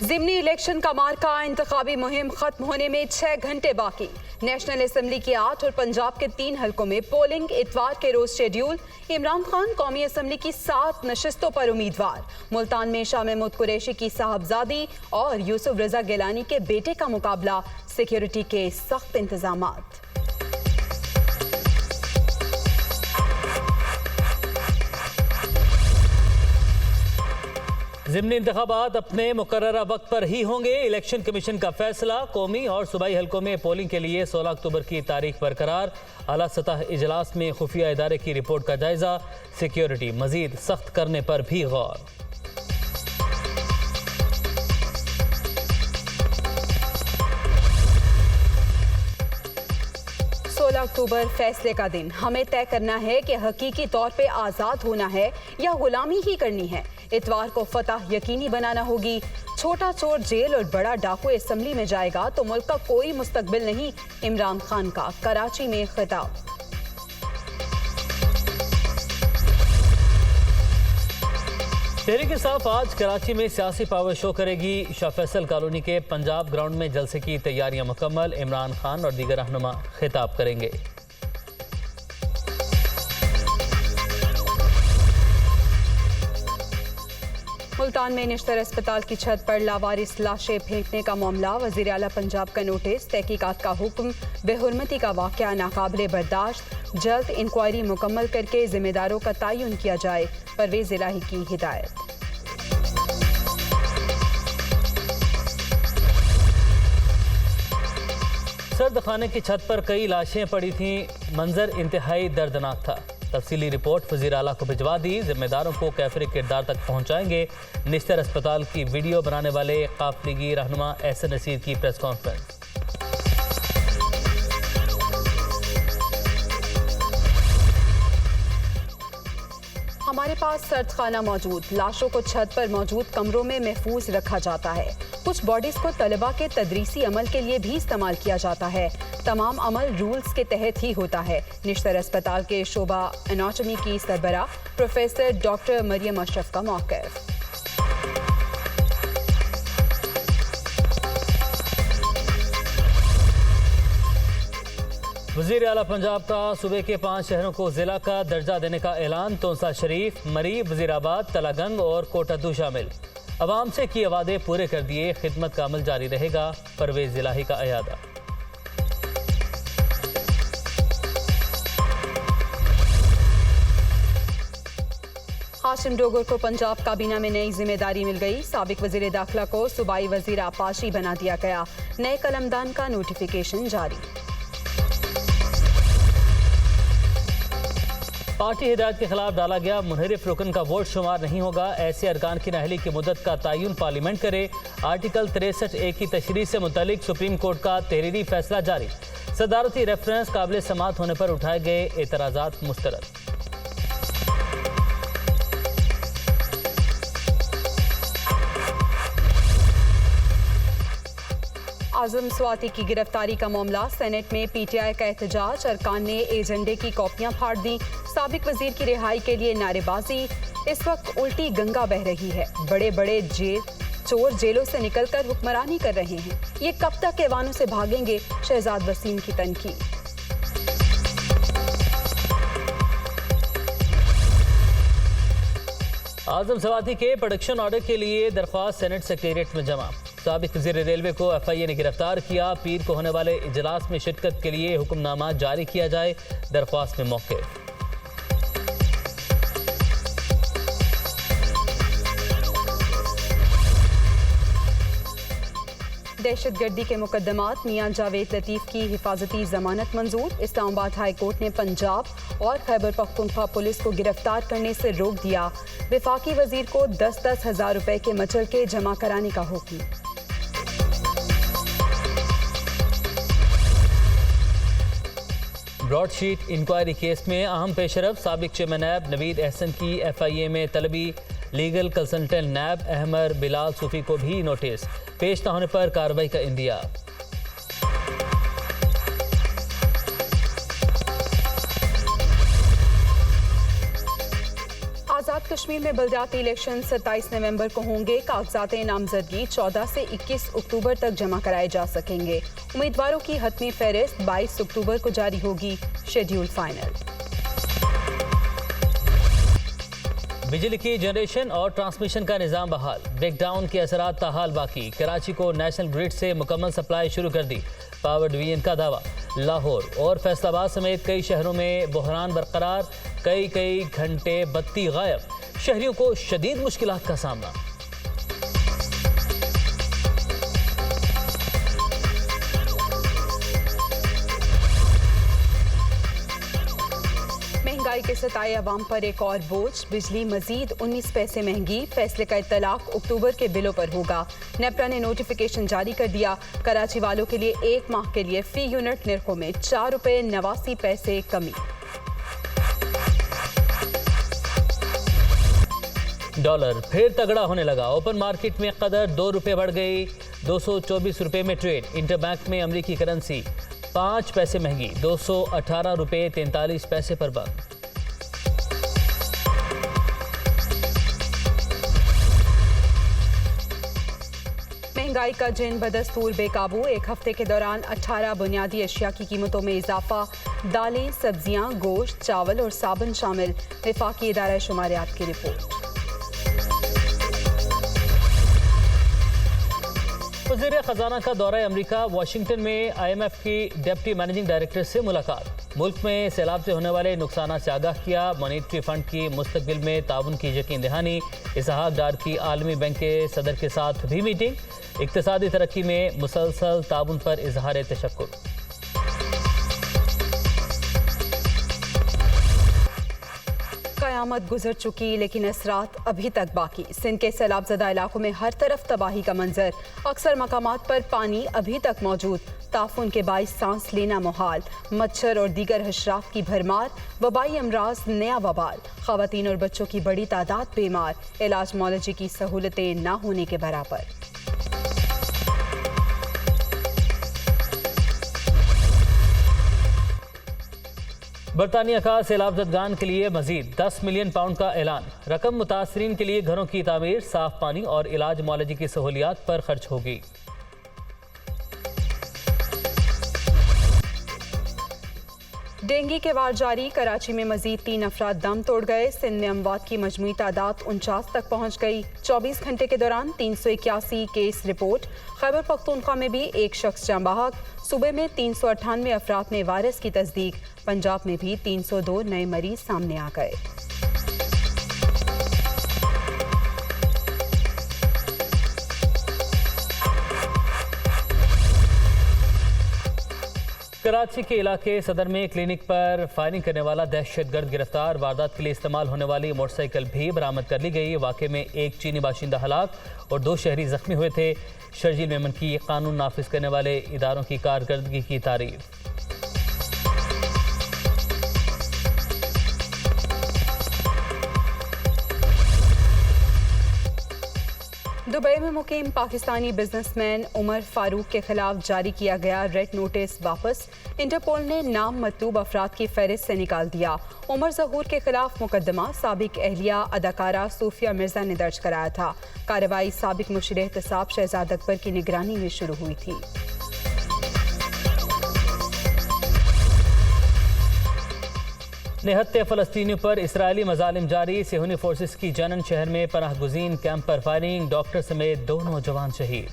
ज़िमनी election का मार्का इंतखाबी मुहिम खत्म होने में 6 घंटे बाकी। नेशनल असेंबली के 8 और पंजाब के 3 हलकों में पोलिंग इतवार के रोज शेड्यूल। इमरान खान कौमी असेंबली की 7 नशिस्तों पर उम्मीदवार। मुल्तान में शाह महमूद कुरैशी की साहबजादी और यूसुफ रजा गिलानी के बेटे का मुकाबला। सिक्योरिटी के सख्त इंतजामात। ज़िमनी इंतखाबात अपने मुकर्ररा वक्त पर ही होंगे। इलेक्शन कमीशन का फैसला। कौमी और सूबाई हलकों में पोलिंग के लिए 16 अक्टूबर की तारीख बरकरार। आला सतह इजलास में खुफिया इदारे की रिपोर्ट का जायजा। सिक्योरिटी मजीद सख्त करने पर भी गौर। अक्टूबर फैसले का दिन। हमें तय करना है कि हकीकी तौर पे आज़ाद होना है या गुलामी ही करनी है। इतवार को फतह यकीनी बनाना होगी। छोटा चोर जेल और बड़ा डाकू असेंबली में जाएगा तो मुल्क का कोई मुस्तकबिल नहीं। इमरान खान का कराची में खिताब। तहरीक इंसाफ आज कराची में सियासी पावर शो करेगी। शाह फैसल कॉलोनी के पंजाब ग्राउंड में जलसे की तैयारियां मुकम्मल। इमरान खान और दीगर रहनुमा खिताब करेंगे। मुल्तान में निश्तर अस्पताल की छत पर लावारिस लाशें फेंकने का मामला। वज़ीर आला पंजाब का नोटिस। तहकीकात का हुक्म। बेहुरमती का वाक़या नाकाबिले बर्दाश्त। जल्द इंक्वायरी मुकम्मल करके जिम्मेदारों का तयन किया जाए। परवेज़ इलाही की हिदायत। सर्द खाने की छत पर कई लाशें पड़ी थीं। मंजर इंतहाई दर्दनाक था। तफसीली रिपोर्ट वज़ीर आला को भिजवा दी। जिम्मेदारों को कैफरे किरदार तक पहुँचाएंगे। निश्तर अस्पताल की वीडियो बनाने वाले काफिलगी रहनुमा एहसन नसीर की प्रेस कॉन्फ्रेंस। हमारे पास सर्द खाना मौजूद। लाशों को छत पर मौजूद कमरों में महफूज रखा जाता है। कुछ बॉडीज को तलबा के तदरीसी अमल के लिए भी इस्तेमाल किया जाता है। तमाम अमल रूल्स के तहत ही होता है। निश्तर अस्पताल के शोबा एनाटॉमी की सरबरा प्रोफेसर डॉक्टर मरियम अशरफ का मौक़िफ़। वज़ीर आला पंजाब का सूबे के 5 शहरों को ज़िला का दर्जा देने का ऐलान। तोंसा शरीफ, मरी, वज़ीराबाद, तलागंग और कोटादू शामिल। अवाम से किए वादे पूरे कर दिए। खिदमत का अमल जारी रहेगा। परवेज़ इलाही का अयादा। हाशिम डोगर को पंजाब काबीना में नई जिम्मेदारी मिल गई। साबिक वज़ीर दाखिला को सूबाई वज़ीर आपाशी बना दिया गया। नए कलमदान का नोटिफिकेशन जारी। पार्टी हिदायत के खिलाफ डाला गया मुनहरिफ रुकन का वोट शुमार नहीं होगा। ऐसे अरकान की नाअहली की मुद्दत का तयन पार्लियामेंट करे। आर्टिकल 63A की तशरीह से मुतालिक सुप्रीम कोर्ट का तहरीरी फैसला जारी। सदारती रेफरेंस काबिल समात होने पर उठाए गए एतराज़ात मुस्तरद। आज़म स्वाति की गिरफ्तारी का मामला। सेनेट में पीटीआई का एहतजाज। अरकान ने एजेंडे की कॉपियां फाड़ दी। साबिक वजीर की रिहाई के लिए नारेबाजी। इस वक्त उल्टी गंगा बह रही है। बड़े बड़े चोर जेलों से निकलकर हुक्मरानी कर रहे हैं। ये कब तक ऐवानों से भागेंगे? शहजाद वसीम की तनकीद। आज़म स्वाति के प्रोडक्शन ऑर्डर के लिए दरख्वास्त सेनेट सेक्रेटरीट में जमा। साबिक वज़ीर रेलवे को FIA ने गिरफ्तार किया। पीर को होने वाले इजलास में शिरकत के लिए हुक्मनामा जारी किया जाए। दरख्वास्त में मौक़िफ़। दहशतगर्दी के मुकदमात। मियां जावेद लतीफ़ की हिफाजती जमानत मंजूर। इस्लामाबाद हाई कोर्ट ने पंजाब और खैबर पख्तूनख्वा पुलिस को गिरफ्तार करने से रोक दिया। वफाकी वजीर को 10-10 हज़ार रुपए के मचल के जमा कराने का हुक्म। ब्रॉडशीट इंक्वायरी केस में अहम पेशरफ। साबिक चेयरमैन नैब नवीद अहसन की FIA में तलबी। लीगल कंसल्टेंट नैब अहमर बिलाल सूफी को भी नोटिस। पेश न होने पर कार्रवाई का इंदिया। आज़ाद कश्मीर में बलदियाती इलेक्शन 27 नवंबर को होंगे। कागजात नामजदगी 14 से 21 अक्टूबर तक जमा कराए जा सकेंगे। उम्मीदवारों की हतमी फहरिस्त 22 अक्टूबर को जारी होगी। Schedule final. बिजली की जनरेशन और ट्रांसमिशन का निज़ाम बहाल। ब्रेकडाउन के असरात ताहाल बाकी। कराची को नेशनल ग्रिड से मुकम्मल सप्लाई शुरू कर दी। पावर डिवीजन का दावा। लाहौर और फैसलाबाद समेत कई शहरों में बहरान बरकरार। कई घंटे बत्ती गायब। शहरियों को शदीद मुश्किलात का सामना। महंगाई के सताए अवाम पर एक और बोझ। बिजली मजीद 19 पैसे महंगी। फैसले का इत्तलाक अक्टूबर के बिलों पर होगा। नेपरा ने नोटिफिकेशन जारी कर दिया। कराची वालों के लिए एक माह के लिए फी यूनिट निर्खों में 4 रुपये 89 पैसे कमी। डॉलर फिर तगड़ा होने लगा। ओपन मार्केट में कदर 2 रुपये बढ़ गई। 224 रुपये में ट्रेड। इंटरबैंक में अमरीकी करेंसी 5 पैसे महंगी। 218 रुपये 43 पैसे पर बंद। महंगाई का जिन बदस्तूर बेकाबू। एक हफ्ते के दौरान 18 बुनियादी अशिया की कीमतों में इजाफा। दालें, सब्जियां, गोश्त, चावल और साबुन शामिल। वफाकी इदारा शुमारियात की रिपोर्ट। वज़ीर ख़जाना का दौरा अमरीका। वाशिंगटन में IMF की डिप्टी मैनेजिंग डायरेक्टर से मुलाकात। मुल्क में सैलाब से होने वाले नुकसान से आगाह किया। मॉनेटरी फंड की मुस्तकबिल में ताउन की यकीन दहानी। इसहाक डार की आलमी बैंक के सदर के साथ भी मीटिंग। इक्तिसादी तरक्की में मुसलसल ताउन पर इजहार तशक्कुर। क़यामत गुजर चुकी लेकिन असरात अभी तक बाकी। सिंध के सैलाबज़दा इलाकों में हर तरफ तबाही का मंजर। अक्सर मकामात पर पानी अभी तक मौजूद। ताफुन के बाइस सांस लेना मुहाल। मच्छर और दीगर हशरात की भरमार। वबाई अमराज नया वबाल। ख़वातीन और बच्चों की बड़ी तादाद बीमार। इलाज मौलजी की सहूलतें ना होने के बराबर। बरतानिया का सैलाब ज़दगान के लिए मजीद 10 मिलियन पाउंड का ऐलान। रकम मुतासरीन के लिए घरों की तामीर, साफ पानी और इलाज मौलजी की सहूलियात पर खर्च होगी। डेंगू के वार जारी। कराची में मजीद 3 अफराद दम तोड़ गए। सिंध में अमवात की मजमूई तादाद 49 तक पहुंच गई। 24 घंटे के दौरान 381 केस रिपोर्ट। खैबर पख्तूनख्वा में भी एक शख्स जाँ बहक। सूबे में 398 अफराद में वायरस की तस्दीक। पंजाब में भी 302 नए मरीज सामने आ गए। कराची के इलाके सदर में क्लिनिक पर फायरिंग करने वाला दहशतगर्द गिरफ्तार। वारदात के लिए इस्तेमाल होने वाली मोटरसाइकिल भी बरामद कर ली गई। वाक़े में एक चीनी बाशिंदा हलाक और 2 शहरी जख्मी हुए थे। शर्जील मेमन की कानून नाफिज करने वाले इदारों की कारकर्दगी की तारीफ। दुबई में मुकीम पाकिस्तानी बिजनेसमैन उमर फारूक के खिलाफ जारी किया गया रेड नोटिस वापस। इंटरपोल ने नाम मतलूब अफराद की फहरिस्त से निकाल दिया। उमर ज़हूर के खिलाफ मुकदमा साबिक एहलिया अदाकारा सूफिया मिर्जा ने दर्ज कराया था। कार्रवाई साबिक मुशीर एहतसाब शहजाद अकबर की निगरानी में शुरू हुई थी। निहत्ते फ़लस्तीनियों पर इसराइली मजालिम जारी। सेहूनी फोर्सेस की जनन शहर में पनाह गुज़ीन कैंप पर फायरिंग। डॉक्टर समेत 2 नौजवान शहीद।